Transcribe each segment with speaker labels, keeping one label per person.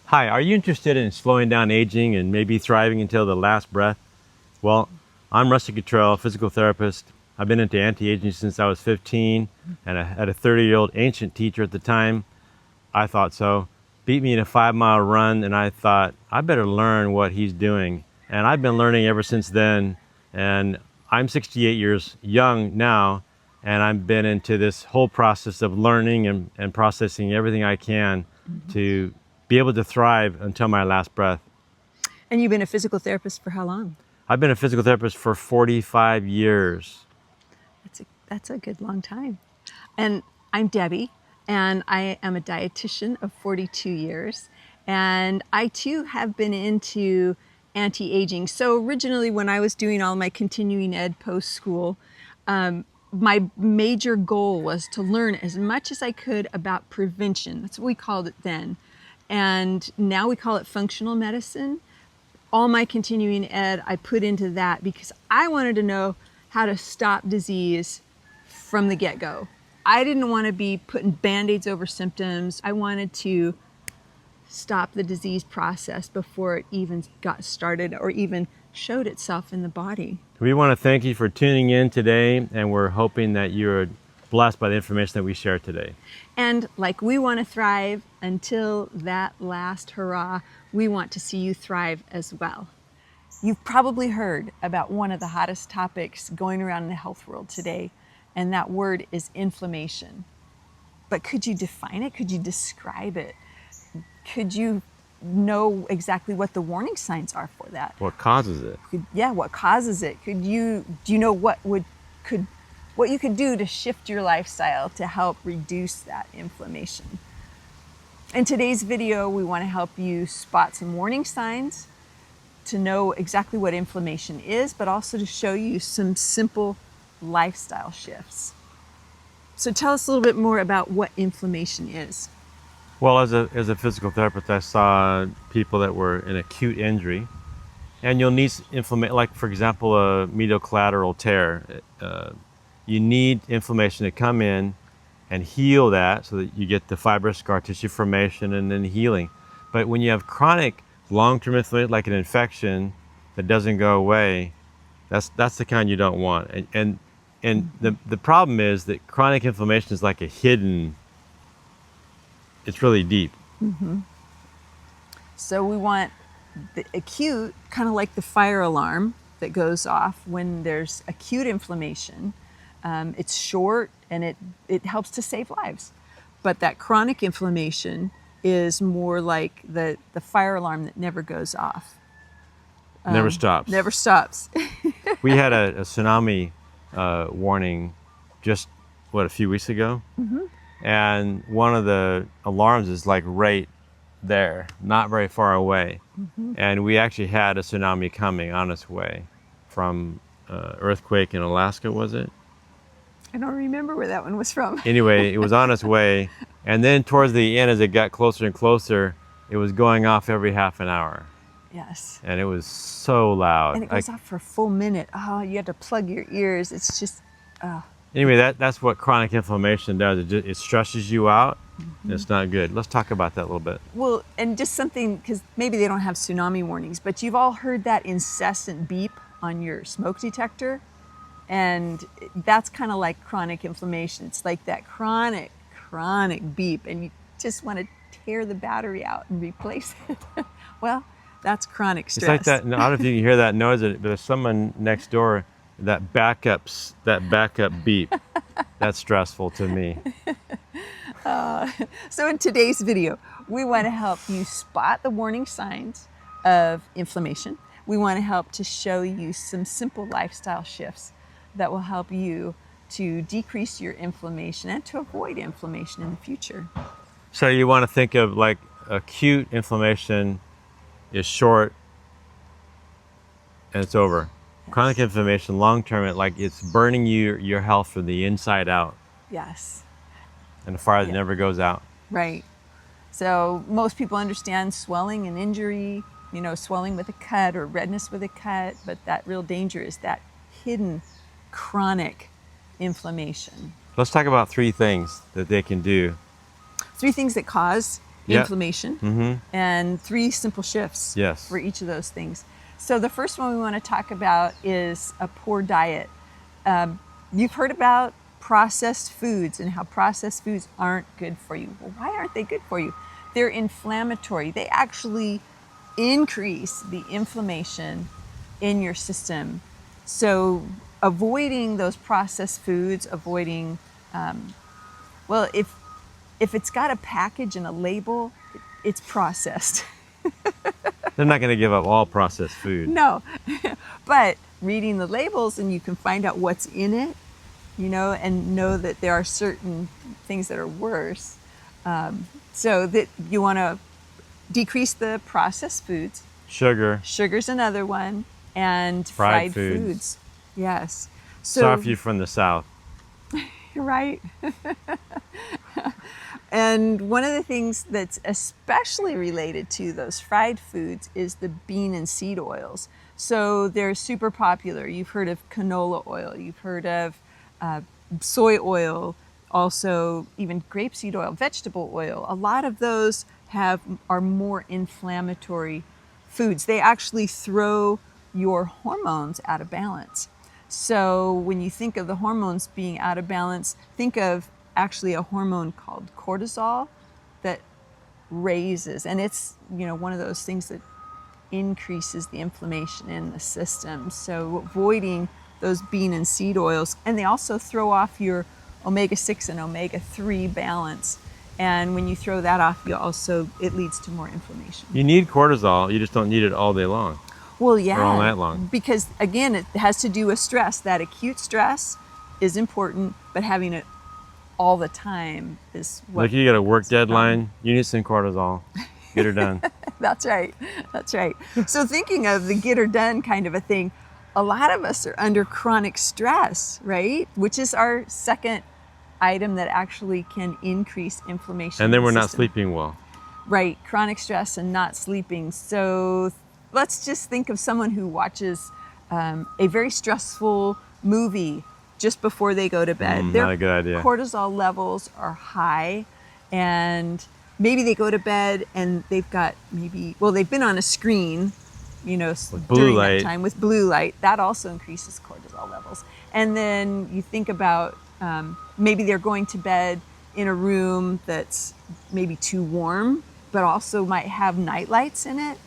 Speaker 1: Hi, are you interested in slowing down aging and maybe thriving until the last breath? Well, I'm Rusty Cottrell, physical therapist. I've been into anti-aging since I was 15, and I had a 30-year-old ancient teacher at the time. I thought so. Beat me in a 5-mile run, and I thought, I better learn what he's doing. And I've been learning ever since then, and I'm 68 years young now, and I've been into this whole process of learning and processing everything I can to be able to thrive until my last breath.
Speaker 2: And you've been a physical therapist for how long?
Speaker 1: I've been a physical therapist for 45 years.
Speaker 2: That's a good long time. And I'm Debbie, and I am a dietitian of 42 years. And I too have been into anti-aging. So originally when I was doing all my continuing ed post-school, my major goal was to learn as much as I could about prevention. That's what we called it then. And now we call it functional medicine. All my continuing ed I put into that because I wanted to know how to stop disease from the get-go. I didn't want to be putting band-aids over symptoms. I wanted to stop the disease process before it even got started or even showed itself in the body.
Speaker 1: We want to thank you for tuning in today, and we're hoping that you're blessed by the information that we share today.
Speaker 2: And like we want to thrive until that last hurrah, we want to see you thrive as well. You've probably heard about one of the hottest topics going around in the health world today, and that word is inflammation. But could you define it? Could you describe it? Could you know exactly what the warning signs are for that?
Speaker 1: What causes it?
Speaker 2: What causes it? Do you know what you could do to shift your lifestyle to help reduce that inflammation? In today's video, we want to help you spot some warning signs, to know exactly what inflammation is, but also to show you some simple lifestyle shifts. So tell us a little bit more about what inflammation is.
Speaker 1: Well, as a physical therapist, I saw people that were in acute injury, and you'll need inflammation, like for example, a medial collateral tear. You need inflammation to come in and heal that so that you get the fibrous scar tissue formation and then healing. But when you have chronic long-term inflammation, like an infection that doesn't go away, that's the kind you don't want. And the problem is that chronic inflammation is like a hidden, it's really deep.
Speaker 2: Mm-hmm. So we want the acute, kind of like the fire alarm that goes off when there's acute inflammation. It's short and it helps to save lives. But that chronic inflammation is more like the fire alarm that never goes off.
Speaker 1: Never stops.
Speaker 2: Never stops.
Speaker 1: We had a tsunami warning just, a few weeks ago? Mm-hmm. And one of the alarms is like right there, not very far away. Mm-hmm. And we actually had a tsunami coming on its way from earthquake in Alaska, was it?
Speaker 2: I don't remember where that one was from.
Speaker 1: Anyway, it was on its way. And then towards the end, as it got closer and closer, it was going off every half an hour.
Speaker 2: Yes.
Speaker 1: And it was so loud.
Speaker 2: And it goes off for a full minute. Oh, you have to plug your ears. It's just,
Speaker 1: Anyway, that's what chronic inflammation does. It stresses you out. Mm-hmm. It's not good. Let's talk about that a little bit.
Speaker 2: Well, and just something, because maybe they don't have tsunami warnings, but you've all heard that incessant beep on your smoke detector. And that's kind of like chronic inflammation. It's like that chronic beep, and you just want to tear the battery out and replace it. Well, that's chronic stress.
Speaker 1: It's like that. I don't know if you can hear that noise, but there's someone next door. That backup beep. That's stressful to me.
Speaker 2: So in today's video, we want to help you spot the warning signs of inflammation. We want to help to show you some simple lifestyle shifts that will help you to decrease your inflammation and to avoid inflammation in the future.
Speaker 1: So you want to think of like acute inflammation is short and it's over. Yes. Chronic inflammation, long-term, it's burning your health from the inside out.
Speaker 2: Yes.
Speaker 1: And a fire that never goes out.
Speaker 2: Right. So most people understand swelling and injury, swelling with a cut or redness with a cut, but that real danger is that hidden chronic inflammation.
Speaker 1: Let's talk about 3 things that they can do.
Speaker 2: 3 things that cause
Speaker 1: Yeah.
Speaker 2: inflammation, and 3 simple shifts
Speaker 1: Yes.
Speaker 2: for each of those things. So the first one we want to talk about is a poor diet. You've heard about processed foods and how processed foods aren't good for you. Well, why aren't they good for you? They're inflammatory. They actually increase the inflammation in your system. So avoiding those processed foods, avoiding, well, if it's got a package and a label, it's processed.
Speaker 1: They're not going to give up all processed food.
Speaker 2: No, but reading the labels and you can find out what's in it, and know that there are certain things that are worse. So that you want to decrease the processed foods.
Speaker 1: Sugar.
Speaker 2: Sugar's another one, and fried foods. Yes.
Speaker 1: So if you're from the South.
Speaker 2: Right. And one of the things that's especially related to those fried foods is the bean and seed oils. So they're super popular. You've heard of canola oil. You've heard of soy oil, also even grapeseed oil, vegetable oil. A lot of those are more inflammatory foods. They actually throw your hormones out of balance. So when you think of the hormones being out of balance, think of actually a hormone called cortisol that raises, and it's one of those things that increases the inflammation in the system. So avoiding those bean and seed oils, and they also throw off your omega-6 and omega-3 balance. And when you throw that off, it leads to more inflammation.
Speaker 1: You need cortisol, you just don't need it all day long.
Speaker 2: Well, yeah,
Speaker 1: or all night long.
Speaker 2: Because again, it has to do with stress. That acute stress is important, but having it all the time is what.
Speaker 1: Like you got a work deadline, you need some cortisol. Get her done.
Speaker 2: That's right. That's right. So thinking of the get her done kind of a thing, a lot of us are under chronic stress, right? Which is our second item that actually can increase inflammation.
Speaker 1: And then we're not
Speaker 2: system.
Speaker 1: sleeping well.
Speaker 2: Right. Chronic stress and not sleeping. So let's just think of someone who watches a very stressful movie just before they go to bed.
Speaker 1: Not a good idea.
Speaker 2: Cortisol levels are high, and maybe they go to bed and they've been on a screen, during that time with blue light. That also increases cortisol levels. And then you think about maybe they're going to bed in a room that's maybe too warm, but also might have night lights in it.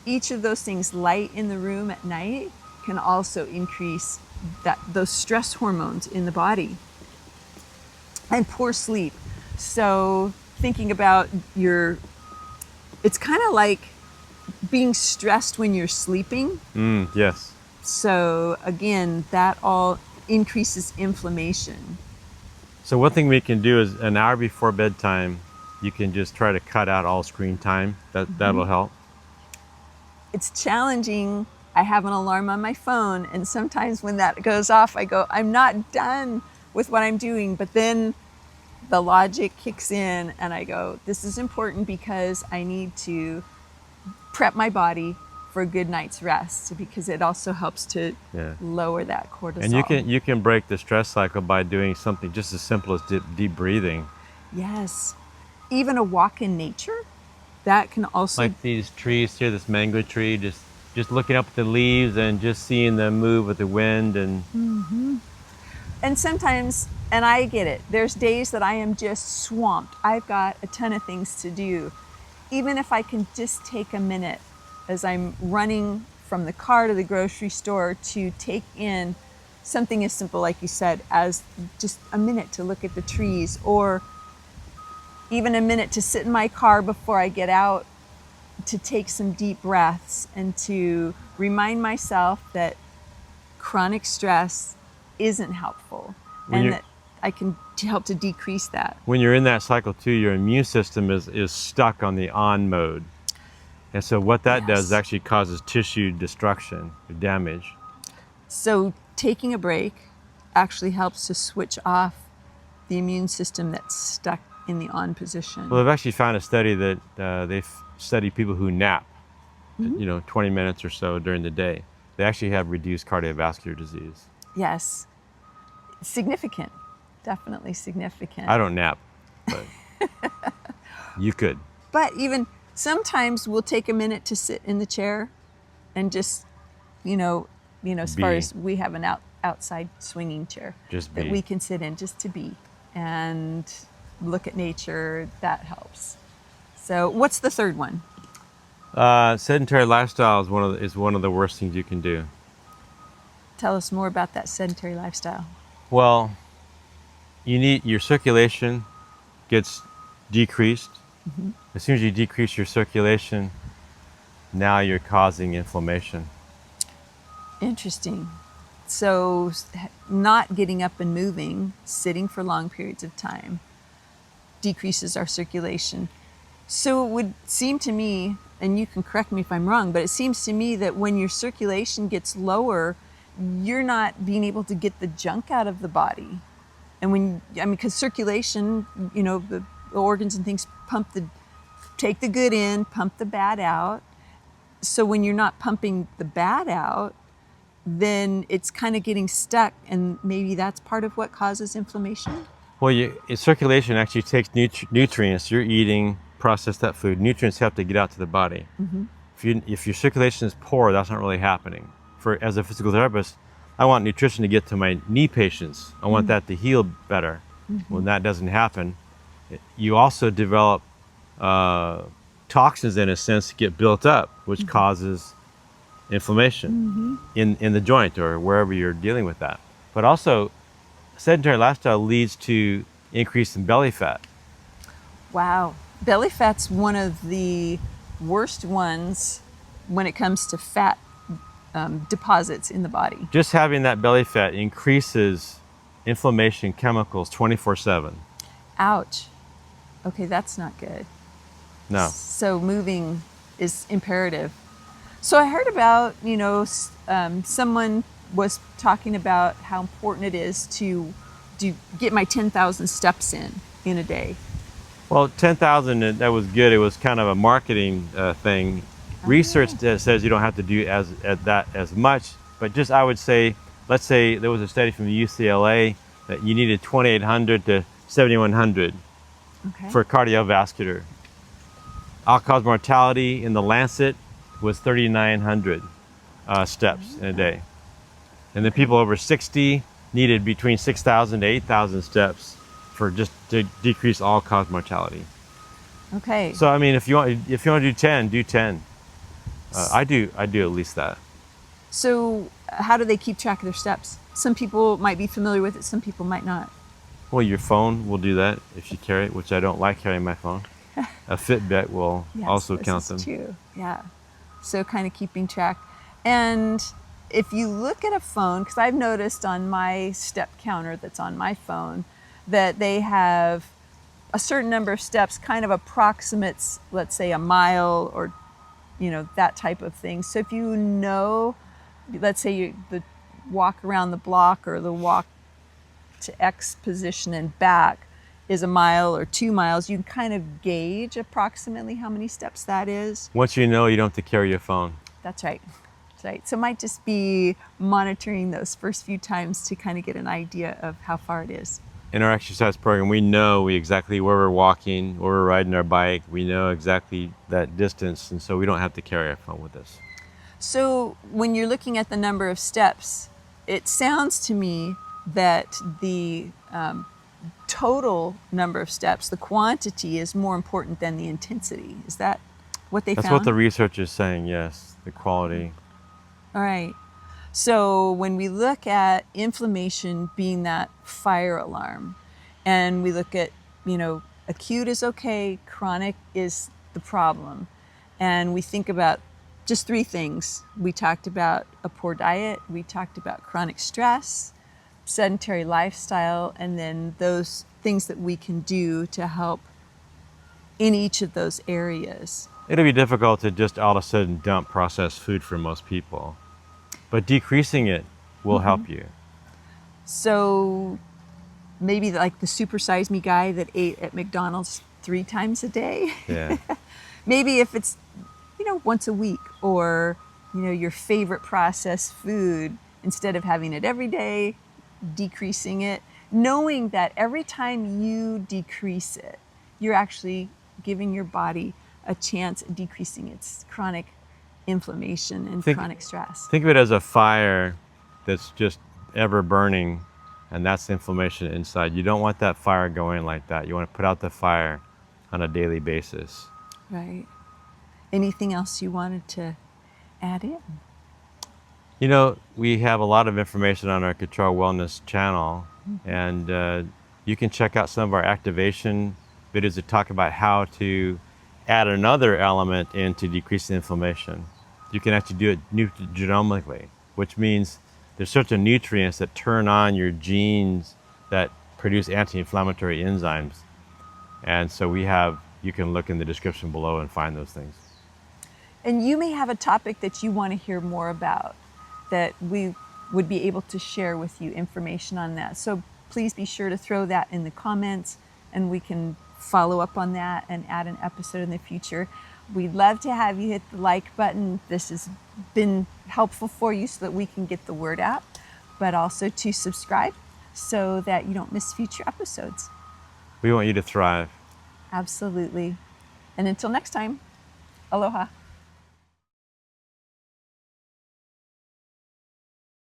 Speaker 2: Each of those things, light in the room at night, can also increase those stress hormones in the body. And poor sleep. So thinking about it's kind of like being stressed when you're sleeping.
Speaker 1: Yes.
Speaker 2: So again, that all increases inflammation.
Speaker 1: So one thing we can do is an hour before bedtime, you can just try to cut out all screen time. That'll help.
Speaker 2: It's challenging. I have an alarm on my phone, and sometimes when that goes off, I go, I'm not done with what I'm doing. But then the logic kicks in, and I go, this is important because I need to prep my body for a good night's rest, because it also helps to lower that cortisol.
Speaker 1: And you can break the stress cycle by doing something just as simple as deep breathing.
Speaker 2: Yes. Even a walk in nature, that can also...
Speaker 1: Like these trees here, this mango tree, just looking up at the leaves and just seeing them move with the wind. And
Speaker 2: And sometimes, and I get it, there's days that I am just swamped. I've got a ton of things to do. Even if I can just take a minute as I'm running from the car to the grocery store to take in something as simple, like you said, as just a minute to look at the trees, or even a minute to sit in my car before I get out to take some deep breaths and to remind myself that chronic stress isn't helpful, and that I can help to decrease that.
Speaker 1: When you're in that cycle too, your immune system is stuck on the on mode. And so what that does is actually causes tissue destruction, damage.
Speaker 2: So taking a break actually helps to switch off the immune system that's stuck in the on position.
Speaker 1: Well, they've actually found a study that they've studied people who nap, 20 minutes or so during the day. They actually have reduced cardiovascular disease.
Speaker 2: Yes. Significant. Definitely significant.
Speaker 1: I don't nap, but you could.
Speaker 2: But even sometimes we'll take a minute to sit in the chair and just, as far
Speaker 1: Be.
Speaker 2: as we have an outside swinging chair
Speaker 1: Just
Speaker 2: that
Speaker 1: be.
Speaker 2: we can sit in just to be and look at nature. That helps. So what's the third one?
Speaker 1: Sedentary lifestyle is one of the worst things you can do.
Speaker 2: Tell us more about that sedentary lifestyle.
Speaker 1: Well, your circulation gets decreased. As soon as you decrease your circulation, now you're causing inflammation.
Speaker 2: Interesting. So not getting up and moving, sitting for long periods of time, decreases our circulation. So it would seem to me, and you can correct me if I'm wrong, but it seems to me that when your circulation gets lower, you're not being able to get the junk out of the body. And because circulation, the organs and things take the good in, pump the bad out. So when you're not pumping the bad out, then it's kind of getting stuck, and maybe that's part of what causes inflammation.
Speaker 1: Well, circulation actually takes nutrients. You're eating processed that food. Nutrients have to get out to the body. If your circulation is poor, that's not really happening. As a physical therapist, I want nutrition to get to my knee patients. I want that to heal better. When that doesn't happen, you also develop toxins, in a sense, get built up, which causes inflammation in the joint or wherever you're dealing with that. But also, sedentary lifestyle leads to increase in belly fat.
Speaker 2: Wow. Belly fat's one of the worst ones when it comes to fat deposits in the body.
Speaker 1: Just having that belly fat increases inflammation chemicals 24/7.
Speaker 2: Ouch. Okay, that's not good.
Speaker 1: No.
Speaker 2: So moving is imperative. So I heard about, someone was talking about how important it is to get my 10,000 steps in a day.
Speaker 1: Well, 10,000, that was good. It was kind of a marketing thing. Research says you don't have to do that as much, but just I would say, let's say there was a study from UCLA that you needed 2,800 to 7,100 for cardiovascular. All-cause mortality in the Lancet was 3,900 steps in a day. And the people over 60 needed between 6,000 to 8,000 steps for just to decrease all-cause mortality.
Speaker 2: Okay.
Speaker 1: So I mean, if you want to do 10, do 10. I do at least that.
Speaker 2: So how do they keep track of their steps? Some people might be familiar with it, some people might not.
Speaker 1: Well, your phone will do that if you carry it, which I don't like carrying my phone. A Fitbit will also count them.
Speaker 2: Yes, this is true. Yeah. So kind of keeping track. And if you look at a phone, because I've noticed on my step counter that's on my phone that they have a certain number of steps, kind of approximates, let's say, a mile or, that type of thing. So if let's say the walk around the block or the walk to X position and back is a mile or 2 miles, you can kind of gauge approximately how many steps that is.
Speaker 1: Once you know, you don't have to carry your phone.
Speaker 2: That's right. That's right. So it might just be monitoring those first few times to kind of get an idea of how far it is.
Speaker 1: In our exercise program, we know exactly where we're walking, where we're riding our bike. We know exactly that distance, and so we don't have to carry our phone with us.
Speaker 2: So when you're looking at the number of steps, it sounds to me that the total number of steps, the quantity, is more important than the intensity. Is that what they found?
Speaker 1: That's what the research is saying, yes, the quality.
Speaker 2: All right. So when we look at inflammation being that fire alarm, and we look at, acute is okay, chronic is the problem, and we think about just 3 things. We talked about a poor diet, we talked about chronic stress, sedentary lifestyle, and then those things that we can do to help in each of those areas.
Speaker 1: It'll be difficult to just all of a sudden dump processed food for most people, but decreasing it will help you.
Speaker 2: So maybe like the Super Size Me guy that ate at McDonald's 3 times a day.
Speaker 1: Yeah.
Speaker 2: Maybe if it's, once a week, or, your favorite processed food, instead of having it every day, decreasing it, knowing that every time you decrease it, you're actually giving your body a chance at decreasing its chronic inflammation and
Speaker 1: Think-
Speaker 2: chronic stress.
Speaker 1: Think of it as a fire that's just ever burning, and that's the inflammation inside. You don't want that fire going like that. You want to put out the fire on a daily basis.
Speaker 2: Right. Anything else you wanted to add in?
Speaker 1: You know, we have a lot of information on our Control Wellness channel, and you can check out some of our activation videos that talk about how to add another element in to decrease the inflammation. You can actually do it nutrigenomically, which means there's certain nutrients that turn on your genes that produce anti-inflammatory enzymes. And so you can look in the description below and find those things.
Speaker 2: And you may have a topic that you want to hear more about, that we would be able to share with you information on that. So please be sure to throw that in the comments, and we can follow up on that and add an episode in the future. We'd love to have you hit the like button. This has been helpful for you so that we can get the word out, but also to subscribe so that you don't miss future episodes.
Speaker 1: We want you to thrive.
Speaker 2: Absolutely. And until next time, aloha.